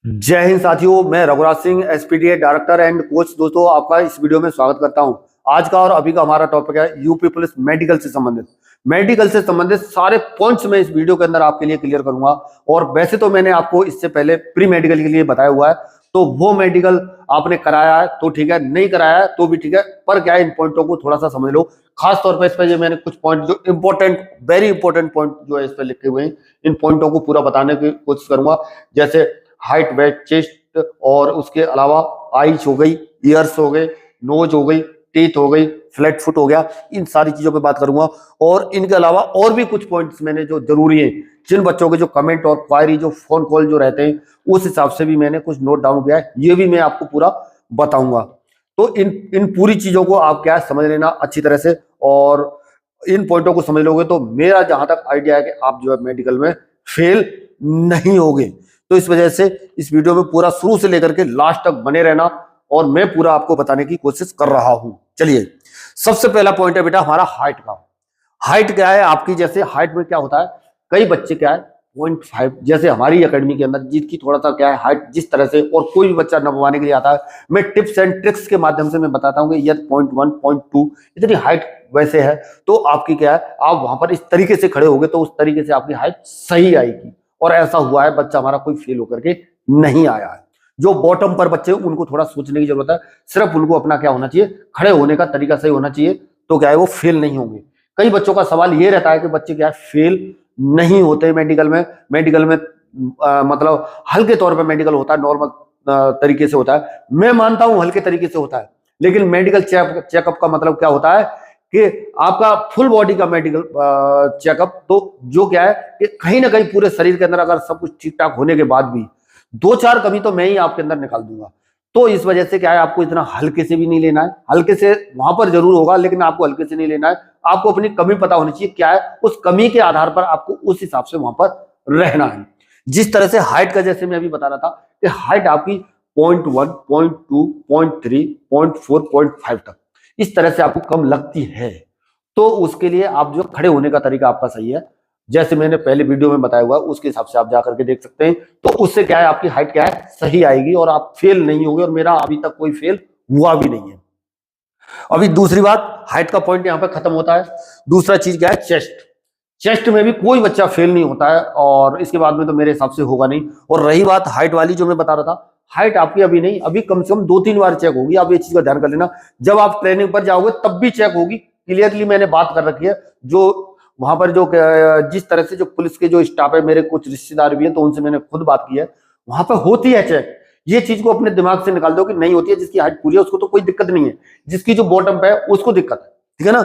जय हिंद साथियों, मैं Raghuraj Singh SPDA director and coach दोस्तों आपका इस वीडियो में स्वागत करता हूं। आज का और अभी का हमारा टॉपिक है यूपी पुलिस मेडिकल से संबंधित सारे पॉइंट्स मैं इस वीडियो के अंदर आपके लिए क्लियर करूंगा। और वैसे तो मैंने आपको इससे पहले प्री मेडिकल के लिए बताया हुआ है, तो वो मेडिकल आपने कराया है तो ठीक है, नहीं कराया है तो भी ठीक है, पर क्या है इन पॉइंटों को थोड़ा सा समझ लो। खास तौर पर इस पर मैंने कुछ पॉइंट जो इंपॉर्टेंट, वेरी इंपॉर्टेंट पॉइंट जो है इस पर लिखे हुए हैं, इन पॉइंटों को पूरा बताने की कोशिश करूंगा। जैसे हाइट, वेट, चेस्ट और उसके अलावा आईज हो गई, ईयर्स हो गए, नोज हो गई, टीथ हो गई, फ्लैट फुट हो गया, इन सारी चीजों पे बात करूंगा। और इनके अलावा और भी कुछ पॉइंट्स मैंने जो जरूरी है, जिन बच्चों के जो कमेंट और क्वायरी, जो फोन कॉल जो रहते हैं, उस हिसाब से भी मैंने कुछ नोट डाउन किया है, ये भी मैं आपको पूरा बताऊंगा। तो इन इन पूरी चीजों को आप क्या समझ लेना अच्छी तरह से, और इन पॉइंटों को समझ लोगे तो मेरा जहां तक आइडिया है कि आप जो है मेडिकल में फेल नहीं होगे। तो इस वजह से इस वीडियो में पूरा शुरू से लेकर के लास्ट तक बने रहना, और मैं पूरा आपको बताने की कोशिश कर रहा हूं। चलिए, सबसे पहला पॉइंट है बेटा हमारा हाइट का। हाइट क्या है आपकी? जैसे हाइट में क्या होता है, कई बच्चे क्या है 0.5, जैसे हमारी एकेडमी के अंदर जिसकी थोड़ा सा क्या है हाइट जिस तरह से, और कोई भी बच्चा नपवाने के लिए आता है, मैं टिप्स एंड ट्रिक्स के माध्यम से मैं बताता हूं कि यदि 0.1, 0.2 इतनी हाइट वैसे है तो आपकी क्या है, आप वहां पर इस तरीके से खड़े होगे तो उस तरीके से आपकी हाइट सही आएगी। और ऐसा हुआ है, बच्चा हमारा कोई फेल होकर के नहीं आया है। जो बॉटम पर बच्चे उनको थोड़ा सोचने की जरूरत है, सिर्फ उनको अपना क्या होना चाहिए, खड़े होने का तरीका सही होना चाहिए, तो क्या है वो फेल नहीं होंगे। कई बच्चों का सवाल ये रहता है कि बच्चे क्या है फेल नहीं होते मेडिकल में। मतलब हल्के तौर पर मेडिकल होता है, नॉर्मल तरीके से होता है। मैं मानता हूं हल्के तरीके से होता है, लेकिन मेडिकल चेकअप का मतलब क्या होता है कि आपका फुल बॉडी का मेडिकल चेकअप, तो जो क्या है कि कहीं ना कहीं पूरे शरीर के अंदर अगर सब कुछ ठीक ठाक होने के बाद भी 2-4 कमी तो मैं ही आपके अंदर निकाल दूंगा। तो इस वजह से क्या है, आपको इतना हल्के से भी नहीं लेना है। हल्के से वहां पर जरूर होगा, लेकिन आपको हल्के से नहीं लेना है। आपको अपनी कमी पता होनी चाहिए क्या है, उस कमी के आधार पर आपको उस हिसाब से वहां पर रहना है। जिस तरह से हाइट का, जैसे मैं अभी बता रहा था कि हाइट आपकी 0.1, 0.2, 0.3, 0.4, 0.5 तक इस तरह से आपको कम लगती है, तो उसके लिए आप जो खड़े होने का तरीका आपका सही है, जैसे मैंने पहले वीडियो में बताया हुआ, उसके हिसाब से आप जा करके देख सकते हैं। तो उससे क्या है, आपकी हाइट क्या है सही आएगी और आप फेल नहीं होंगे। और मेरा अभी तक कोई फेल हुआ भी नहीं है। अभी दूसरी बात, हाइट का पॉइंट यहां पर खत्म होता है। दूसरा चीज क्या है, चेस्ट। चेस्ट में भी कोई बच्चा फेल नहीं होता है, और इसके बाद में तो मेरे हिसाब से होगा नहीं। और रही बात हाइट वाली, जो मैं बता रहा था, हाइट आपकी अभी नहीं, अभी कम से कम 2-3 बार चेक होगी। आप ये चीज का ध्यान कर लेना, जब आप ट्रेनिंग पर जाओगे तब भी चेक होगी। क्लियरली मैंने बात कर रखी है। जो वहां पर जो जिस तरह से जो पुलिस के जो स्टाफ है, मेरे कुछ रिश्तेदार भी हैं, तो उनसे मैंने खुद बात की है, वहां पर होती है चेक। ये चीज को अपने दिमाग से निकाल दो कि नहीं होती है। जिसकी हाइट पूरी है उसको तो कोई दिक्कत नहीं है, जिसकी जो बॉटम पे है उसको दिक्कत है, ठीक है ना।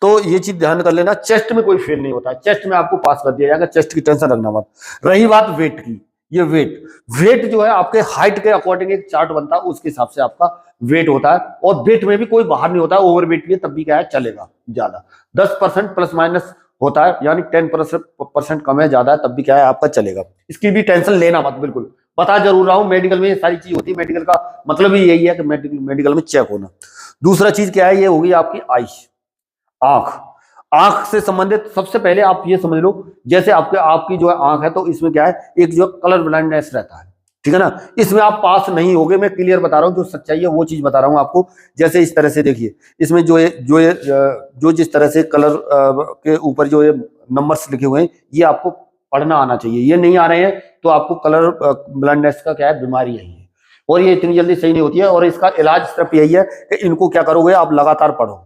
तो ये चीज ध्यान कर लेना, चेस्ट में कोई फेल नहीं होता है। चेस्ट में आपको पास कर दिया जाएगा, चेस्ट की टेंशन रखना मत। रही बात वेट की, ये वेट जो है आपके हाइट के अकॉर्डिंग एक चार्ट बनता है, उसके हिसाब से आपका वेट होता है। और वेट में भी कोई बाहर नहीं होता है, ओवर वेट भी तब भी क्या है चलेगा। ज्यादा 10% प्लस माइनस होता है, यानी 10% कम है, ज्यादा है तब भी क्या है आपका चलेगा। इसकी भी टेंशन लेना मत, बिल्कुल बता जरूर रहा हूं, मेडिकल में ये सारी चीज होती है। मेडिकल का मतलब ही यही है कि मेडिकल में चेक होना। दूसरा चीज क्या है, ये होगी आपकी आईज, आंख। आंख से संबंधित सबसे पहले आप ये समझ लो, जैसे आपकी जो है आंख है, तो इसमें क्या है, एक जो कलर ब्लाइंडनेस रहता है, ठीक है ना। इसमें आप पास नहीं होगे, मैं क्लियर बता रहा हूं, जो सच्चाई है वो चीज बता रहा हूं आपको। जैसे इस तरह से देखिए, इसमें जो जिस तरह से कलर के ऊपर जो ये नंबर्स लिखे हुए हैं, ये आपको पढ़ना आना चाहिए। ये नहीं आ रहे हैं तो आपको कलर ब्लाइंडनेस का क्या है, बीमारी है, और ये इतनी जल्दी सही नहीं होती है। और इसका इलाज सिर्फ यही है कि इनको क्या करोगे, आप लगातार पढ़ो।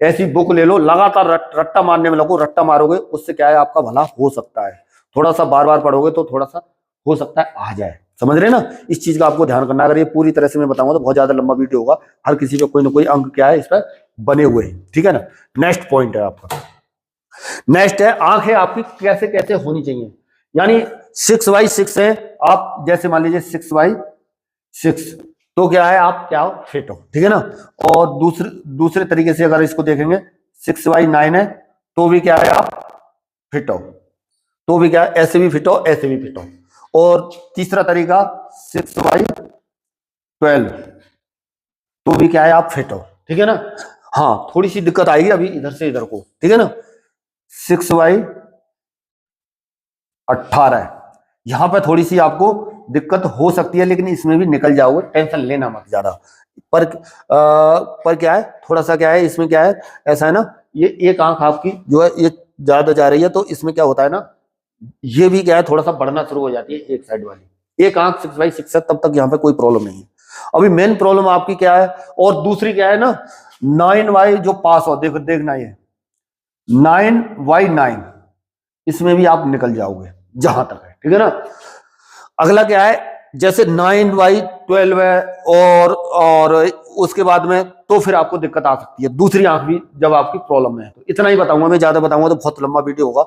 ऐसी बुक ले लो, लगातार रट्टा मारने में लगो, रट्टा मारोगे, उससे क्या है आपका भला हो सकता है। थोड़ा सा बार बार पढ़ोगे तो थोड़ा सा हो सकता है आ जाए, समझ रहे ना। इस चीज का आपको ध्यान करना। अगर ये पूरी तरह से मैं बताऊंगा तो बहुत ज्यादा लंबा वीडियो होगा, हर किसी पे कोई ना कोई अंक क्या है इस पर बने हुए हैं, ठीक है ना। नेक्स्ट पॉइंट है आपका, नेक्स्ट है आंखें आपकी कैसे कैसे होनी चाहिए, यानी 6x6 है। आप जैसे मान लीजिए 6x6, तो क्या है आप क्या हो, फिट हो, ठीक है ना। और दूसरे तरीके से अगर इसको देखेंगे, 6x9 है, तो भी क्या है आप फिट हो, तो भी क्या है ऐसे भी फिट हो, ऐसे भी फिट हो। और तीसरा तरीका 6x12, तो भी क्या है आप फिट हो, ठीक है ना। हाँ, थोड़ी सी दिक्कत आएगी अभी इधर से इधर को, ठीक है ना। 6x18, यहां पर थोड़ी सी आपको दिक्कत हो सकती है, लेकिन इसमें भी निकल जाओगे, टेंशन लेना मत ज्यादा। पर क्या है, थोड़ा सा क्या है इसमें, क्या है ऐसा है ना, ये एक आंख आपकी जो है ये ज्यादा जा रही है, तो इसमें क्या होता है ना, ये भी क्या है थोड़ा सा बढ़ना शुरू हो जाती है एक साइड वाली। एक आंख 6/6 है, तब तक यहाँ पे कोई प्रॉब्लम नहीं है। अभी मेन प्रॉब्लम आपकी क्या है, और दूसरी क्या है ना, 9Y जो पास हो, देखो देखना, ये 9Y9, इसमें भी आप निकल जाओगे जहां तक है, ठीक है ना। अगला क्या है, जैसे 9Y12 है, और उसके बाद में तो फिर आपको दिक्कत आ सकती है दूसरी आंख भी जब आपकी प्रॉब्लम है। तो इतना ही बताऊंगा, मैं ज्यादा बताऊंगा तो बहुत लंबा वीडियो होगा।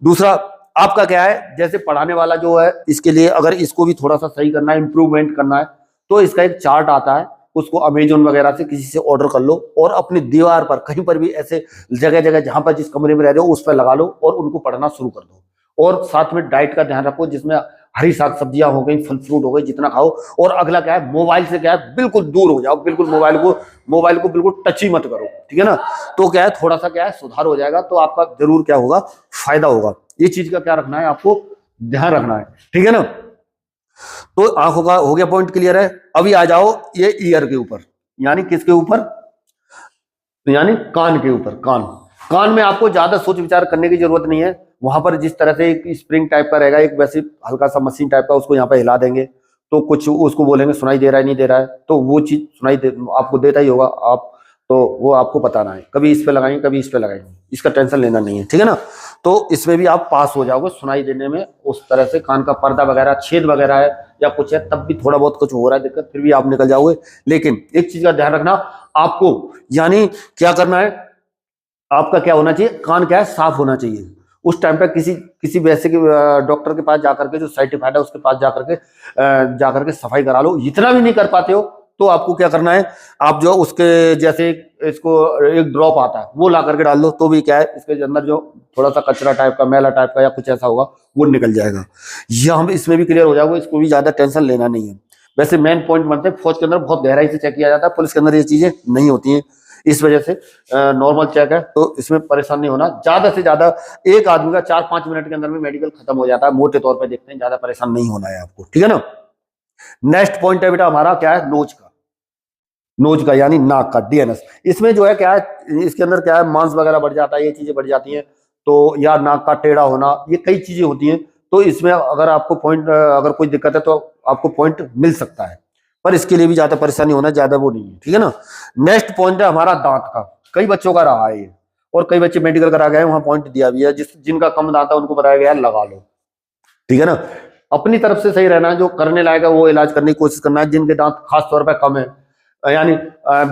दूसरा आपका क्या है, जैसे पढ़ाने वाला जो है, इसके लिए अगर इसको भी थोड़ा सा सही करना है, इंप्रूवमेंट करना है, तो इसका एक चार्ट आता है, उसको अमेजोन वगैरह से किसी से ऑर्डर कर लो, और अपनी दीवार पर कहीं पर भी ऐसे जगह जगह जहां पर जिस कमरे में रह रहे हो उस पर लगा लो, और उनको पढ़ना शुरू कर दो। और साथ में डाइट का ध्यान रखो, जिसमें हरी साग सब्जियां हो गई, फल फ्रूट हो गए, जितना खाओ। और अगला क्या है, मोबाइल से क्या है बिल्कुल दूर हो जाओ, बिल्कुल मोबाइल को बिल्कुल टच ही मत करो, ठीक है ना। तो क्या है, थोड़ा सा क्या है सुधार हो जाएगा, तो आपका जरूर क्या होगा, फायदा होगा। ये चीज का क्या रखना है, आपको ध्यान रखना है, ठीक है ना। तो आंखों का हो गया पॉइंट क्लियर है। अभी आ जाओ ये ईयर के ऊपर, यानी किसके ऊपर, यानी कान के ऊपर। कान में आपको ज्यादा सोच विचार करने की जरूरत नहीं है। वहां पर जिस तरह से एक स्प्रिंग टाइप का रहेगा, एक वैसे हल्का सा मशीन टाइप का, उसको यहाँ पे हिला देंगे तो कुछ उसको बोलेंगे सुनाई दे रहा है नहीं दे रहा है, तो वो चीज आपको देता ही होगा। आप तो वो आपको बताना है, कभी इस पे लगाएंगे कभी इस पे लगाएंगे, इसका टेंशन लेना नहीं है, ठीक है ना। तो इसमें भी आप पास हो जाओगे सुनाई देने में। उस तरह से कान का पर्दा वगैरह छेद वगैरह है या कुछ है, तब भी थोड़ा बहुत कुछ हो रहा है दिक्कत, फिर भी आप निकल जाओगे। लेकिन एक चीज का ध्यान रखना आपको, यानी क्या करना है, आपका क्या होना चाहिए, कान क्या है साफ होना चाहिए। उस टाइम पे किसी वैसे के डॉक्टर के पास जाकर के, जो सर्टिफाइड है उसके पास जाकर के सफाई करा लो। इतना भी नहीं कर पाते हो तो आपको क्या करना है, आप जो उसके जैसे इसको एक ड्रॉप आता है वो ला करके डाल दो, तो भी क्या है इसके अंदर जो थोड़ा सा कचरा टाइप का, मैला टाइप का या कुछ ऐसा होगा वो निकल जाएगा। ये हम इसमें भी क्लियर हो जाएगा, इसको भी ज्यादा टेंशन लेना नहीं है। वैसे मेन पॉइंट बनते हैं, फौज के अंदर बहुत गहराई से चेक किया जाता है, पुलिस के अंदर ये चीजें नहीं होती हैं, इस वजह से नॉर्मल चेक है, तो इसमें परेशान नहीं होना। ज्यादा से ज्यादा एक आदमी का 4-5 मिनट के अंदर में मेडिकल खत्म हो जाता है, मोटे तौर पे देखते हैं, ज्यादा परेशान नहीं होना है आपको, ठीक है ना। नेक्स्ट पॉइंट है बेटा हमारा क्या है, नोज का यानी नाक का, डीएनएस। इसमें जो है क्या है, इसके अंदर क्या है, मांस वगैरह बढ़ जाता है, ये चीजें बढ़ जाती हैं, तो या नाक का टेढ़ा होना, ये कई चीजें होती हैं। तो इसमें अगर आपको पॉइंट, अगर कोई दिक्कत है तो आपको पॉइंट मिल सकता है, पर इसके लिए भी ज्यादा परेशानी होना ज्यादा वो नहीं है, ठीक है ना। नेक्स्ट पॉइंट है हमारा दांत का। कई बच्चों का रहा है ये, और कई बच्चे मेडिकल करा गए, वहां पॉइंट दिया भी है, जिनका कम दांत है उनको बताया गया है लगा लो, ठीक है ना। अपनी तरफ से सही रहना है, जो करने लायक है वो इलाज करने की कोशिश करना है। जिनके दांत खास तौर पर कम है, यानी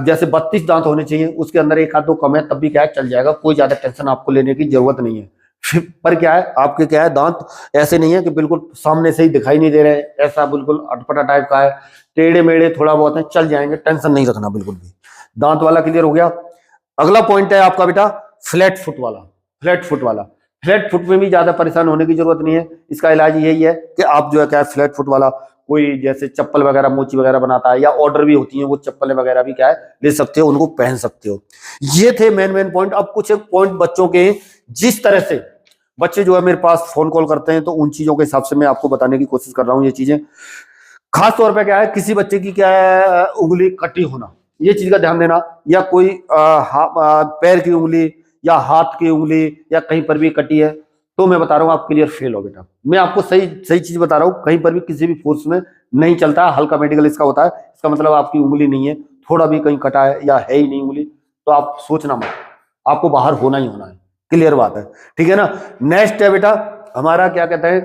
जैसे 32 दांत होने चाहिए, उसके अंदर एक आध दो कम है, तब भी क्या है चल जाएगा, कोई ज्यादा टेंशन आपको लेने की जरूरत नहीं है। पर क्या है, आपके क्या है दांत ऐसे नहीं है कि बिल्कुल सामने से ही दिखाई नहीं दे रहे, ऐसा बिल्कुल अटपटा टाइप का है, टेढ़े मेढ़े थोड़ा बहुत है, चल जाएंगे, टेंशन नहीं रखना बिल्कुल भी। दांत वाला क्लियर हो गया। अगला पॉइंट है आपका बेटा फ्लैट फुट वाला। फ्लैट फुट में भी ज्यादा परेशान होने की जरूरत नहीं है। इसका इलाज यही है कि आप जो है क्या है, फ्लैट फुट वाला कोई जैसे चप्पल वगैरह मोची वगैरह बनाता है, या ऑर्डर भी होती है, वो चप्पलें वगैरह भी क्या है ले सकते हो, उनको पहन सकते हो। ये थे मेन पॉइंट। अब कुछ पॉइंट बच्चों के, जिस तरह से बच्चे जो है मेरे पास फोन कॉल करते हैं, तो उन चीजों के हिसाब से मैं आपको बताने की कोशिश कर रहा हूँ। ये चीजें खास तौर पे क्या है, किसी बच्चे की क्या है उंगली कटी होना, ये चीज का ध्यान देना, या कोई पैर की उंगली या हाथ की उंगली या कहीं पर भी कटी है, तो मैं बता रहा हूँ आप क्लियर फेल हो बेटा। मैं आपको सही चीज बता रहा हूँ, कहीं पर भी किसी भी फोर्स में नहीं चलता है, हल्का मेडिकल इसका होता है। इसका मतलब आपकी उंगली नहीं है, थोड़ा भी कहीं कटा है या है ही नहीं उंगली, तो आप सोचना मत, आपको बाहर होना ही होना है, क्लियर बात है, ठीक है ना। नेक्स्ट है बेटा हमारा क्या कहते हैं,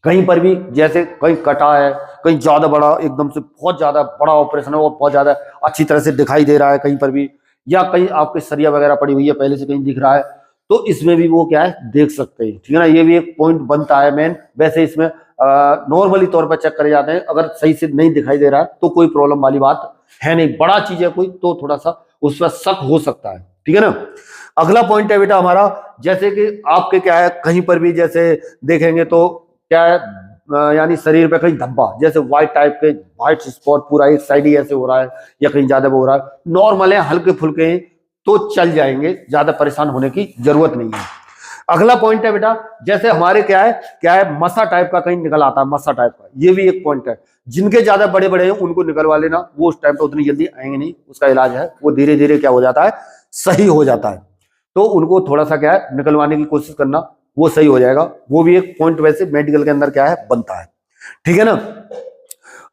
कहीं पर भी जैसे कहीं कटा है, कहीं ज्यादा बड़ा, एकदम से बहुत ज्यादा बड़ा ऑपरेशन है, वो बहुत ज्यादा अच्छी तरह से दिखाई दे रहा है कहीं पर भी, या कहीं आपके सरिया वगैरह पड़ी हुई है पहले से कहीं दिख रहा है, तो इसमें भी वो क्या है देख सकते हैं, ठीक है ना। ये भी एक पॉइंट बनता है मेन। वैसे इसमें नॉर्मली तौर पर चेक करे जाते हैं, अगर सही से नहीं दिखाई दे रहा है तो कोई प्रॉब्लम वाली बात है नहीं, बड़ा चीज है कोई तो थोड़ा सा उस पर शक हो सकता है, ठीक है ना। अगला पॉइंट है बेटा हमारा, जैसे कि आपके क्या है कहीं पर भी जैसे देखेंगे तो क्या है, यानी शरीर पे कहीं धब्बा, जैसे व्हाइट टाइप के व्हाइट स्पॉट पूरा एक साइड ही ऐसे हो रहा है, या कहीं ज्यादा हो रहा है, नॉर्मल है, हल्के फुल्के हैं तो चल जाएंगे, ज्यादा परेशान होने की जरूरत नहीं है। अगला पॉइंट है बेटा, जैसे हमारे क्या है मसा टाइप का कहीं निकल आता है, मसा टाइप का, ये भी एक पॉइंट है। जिनके ज्यादा बड़े बड़े हैं उनको निकलवा लेना, वो उस टाइम पे उतनी जल्दी आएंगे नहीं, उसका इलाज है, वो धीरे धीरे क्या हो जाता है, सही हो जाता है। तो उनको थोड़ा सा क्या है निकलवाने की कोशिश करना, वो सही हो जाएगा। वो भी एक पॉइंट वैसे मेडिकल के अंदर क्या है बनता है, ठीक है ना।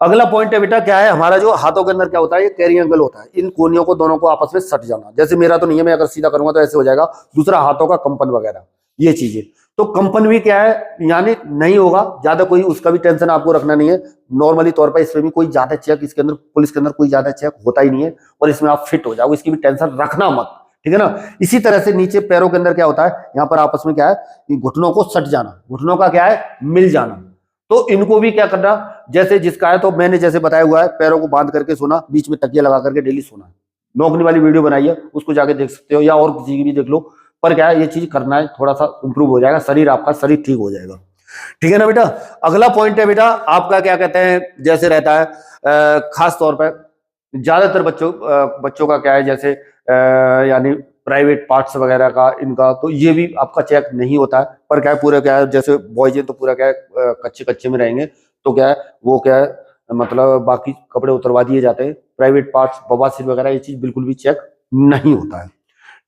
अगला पॉइंट है बेटा क्या है, हमारा जो हाथों के अंदर क्या होता है, ये कैरी एंगल होता है, इन कोनियों को दोनों को आपस में सट जाना। जैसे मेरा तो नहीं है, मैं अगर सीधा करूंगा तो ऐसे हो जाएगा, दूसरा हाथों का कंपन वगैरह, ये चीजें। तो कंपन भी क्या है यानी नहीं होगा ज्यादा, कोई उसका भी टेंशन आपको रखना नहीं है। नॉर्मली तौर पर इसमें भी कोई ज्यादा चेक, इसके अंदर पुलिस के अंदर कोई ज्यादा चेक होता ही नहीं है, और इसमें आप फिट हो जाओगे, इसकी भी टेंशन रखना मत, ठीक है ना। इसी तरह से नीचे पैरों के अंदर क्या होता है, यहाँ पर आपस में क्या है, घुटनों को सट जाना, घुटनों का क्या है मिल जाना। तो इनको भी क्या करना, जैसे जिसका है, तो मैंने जैसे बताया हुआ है, पैरों को बांध करके सोना, बीच में तकिया लगा करके डेली सोना। नौकनी वाली वीडियो बनाई है, उसको जाके देख सकते हो, या और किसी की भी देख लो। पर क्या है, ये चीज करना है, थोड़ा सा इंप्रूव हो जाएगा शरीर, आपका शरीर ठीक हो जाएगा, ठीक है ना बेटा। अगला पॉइंट है बेटा आपका क्या कहते हैं, जैसे रहता है खास तौर पर ज्यादातर बच्चों का क्या है, जैसे यानी प्राइवेट पार्ट्स वगैरह का इनका, तो ये भी आपका चेक नहीं होता है। पर क्या है पूरा क्या है, जैसे बॉयज है तो पूरा क्या है कच्चे कच्चे में रहेंगे, तो क्या है वो क्या है मतलब बाकी कपड़े उतरवा दिए जाते हैं। प्राइवेट पार्ट्स बवासीर वगैरह ये चीज बिल्कुल भी चेक नहीं होता है,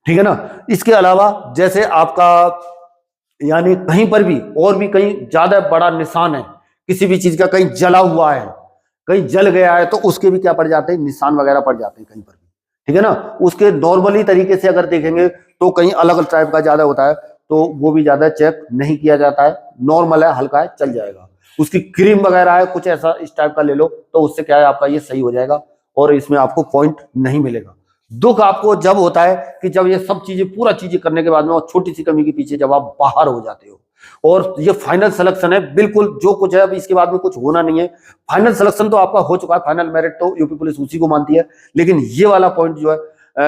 ठीक है ना। इसके अलावा जैसे आपका यानी कहीं पर भी और भी कहीं ज्यादा बड़ा निशान है किसी भी चीज का, कहीं जला हुआ है, कहीं जल गया है, तो उसके भी क्या पड़ जाते हैं, निशान वगैरह पड़ जाते हैं कहीं पर भी, ठीक है ना। उसके नॉर्मली तरीके से अगर देखेंगे तो कहीं अलग अलग टाइप का ज्यादा होता है, तो वो भी ज्यादा चेक नहीं किया जाता है, नॉर्मल है, हल्का है, चल जाएगा। उसकी क्रीम वगैरह है कुछ ऐसा इस टाइप का ले लो, तो उससे क्या है आपका ये सही हो जाएगा, और इसमें आपको पॉइंट नहीं मिलेगा। दुख आपको जब होता है कि जब ये सब चीजें पूरा चीजें करने के बाद में और छोटी सी कमी के पीछे जब आप बाहर हो जाते हो, और ये फाइनल सिलेक्शन है, बिल्कुल जो कुछ है अब इसके बाद में कुछ होना नहीं है। फाइनल सिलेक्शन तो आपका हो चुका है, फाइनल मेरिट तो यूपी पुलिस उसी को मानती है, लेकिन ये वाला पॉइंट जो है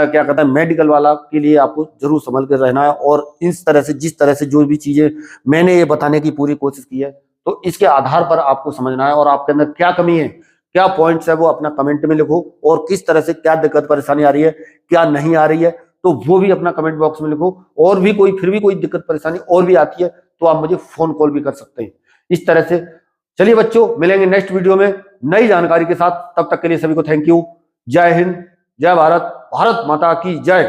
क्या कहता है मेडिकल वाला के लिए आपको जरूर संभल कर रहना है। और इस तरह से जिस तरह से जो भी चीजें मैंने ये बताने की पूरी कोशिश की है, तो इसके आधार पर आपको समझना है, और आपके अंदर क्या कमी है, क्या पॉइंट्स है, वो अपना कमेंट में लिखो, और किस तरह से क्या दिक्कत परेशानी आ रही है, क्या नहीं आ रही है, तो वो भी अपना कमेंट बॉक्स में लिखो। और भी कोई फिर भी कोई दिक्कत परेशानी और भी आती है तो आप मुझे फोन कॉल भी कर सकते हैं। इस तरह से चलिए बच्चों, मिलेंगे नेक्स्ट वीडियो में नई जानकारी के साथ, तब तक के लिए सभी को थैंक यू। जय हिंद, जय भारत, भारत माता की जय।